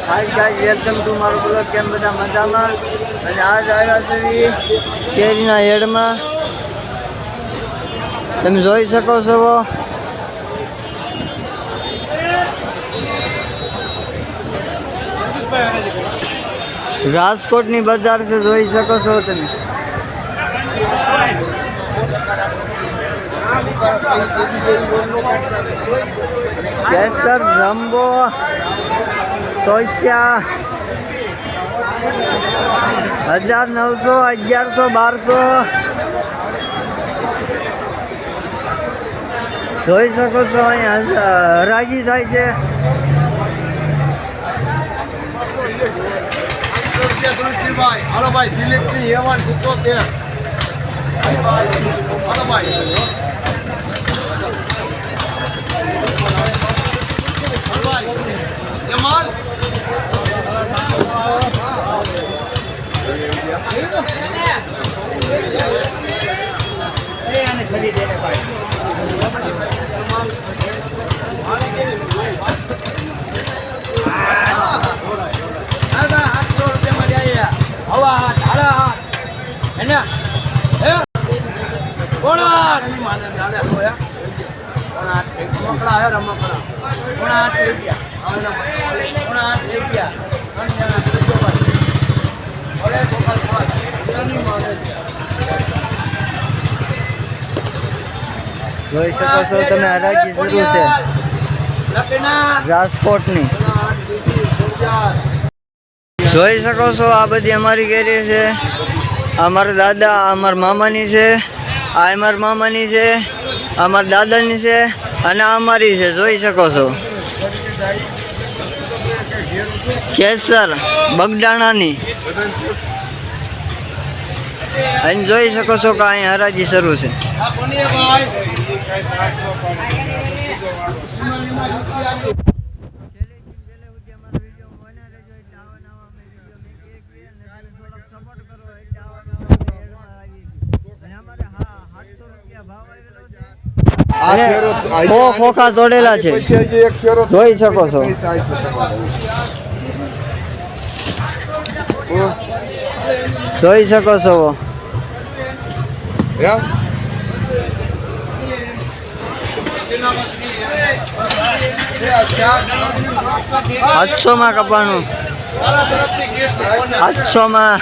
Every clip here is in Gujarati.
હાય ગાઈસ, વેલકમ ટુ મારો બ્લોગ. કેમ બધા મજામાં? અને આજ આવ્યા છે કેરીના હેડમાં. તમે જોઈ શકો છો રાજકોટની બજાર છે, જોઈ શકો છો તમે. કેસર જમ્બો સોસિયા 1900, 1100, 1200 જોઈ શકો છો. અહીંયા હરાજી થાય છે. હાલો ભાઈ, દિલીપની હેવાન 77. હાલો ભાઈ, જમાલ જોઈ શકો છો તમે. હરાજી શરૂ છે રાજકોટની. જોઈ શકો છો આ બધી અમારી કેરી છે. અમારા દાદા, અમારા મામાની છે, આ અમારા મામાની છે, અમારા દાદાની છે અને અમારી છે. જોઈ શકો છો કેસર બગડાણાની. અને જોઈ શકો છો કે અહીંયા હરાજી શરૂ છે. ખોખા તોડેલા છે, જોઈ શકો છો. જોઈ શકો છો. 700 કપાણું, 700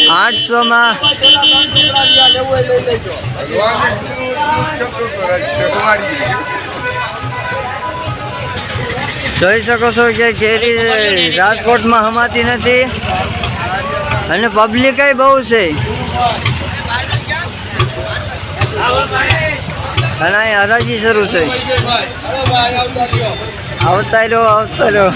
800 જોઈ શકો છો કે કેરી રાજકોટમાં હમાતી નથી અને પબ્લિક બહુ છે. અને અહીં હરાજી શરૂ છે. આવતા રહ્યો.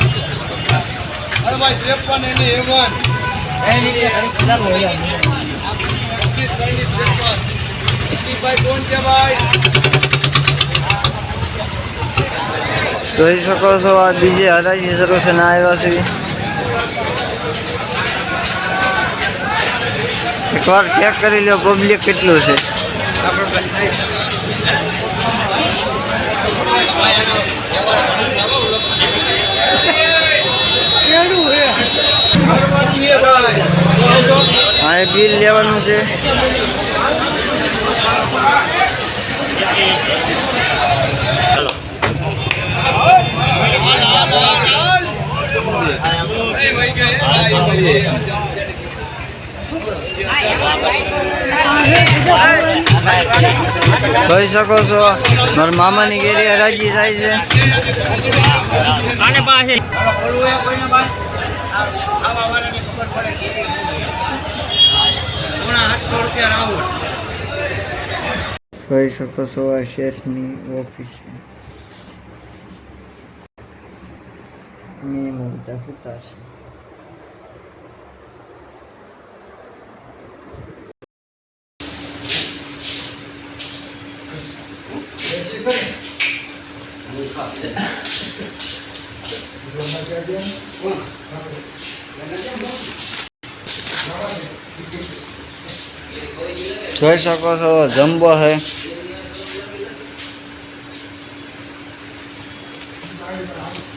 જોઈ શકો છો આ બીજે હરાજી શરૂ છે ને આવ્યા છે. એકવાર ચેક કરી લો પબ્લિક કેટલું છે. હા, બિલ લેવાનું છે. જોઈ શકો છો મારા મામાની કેરી હરાજી થાય છે. જોઈ શકો છો આ શેઠની ઓફિસ છે. મેં બધા હોતા છે. જોઈ શકો છો જમ્બો છે.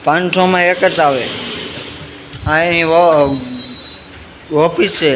પાંચસોમાં એક જ આવે આ એની ઓફિસ છે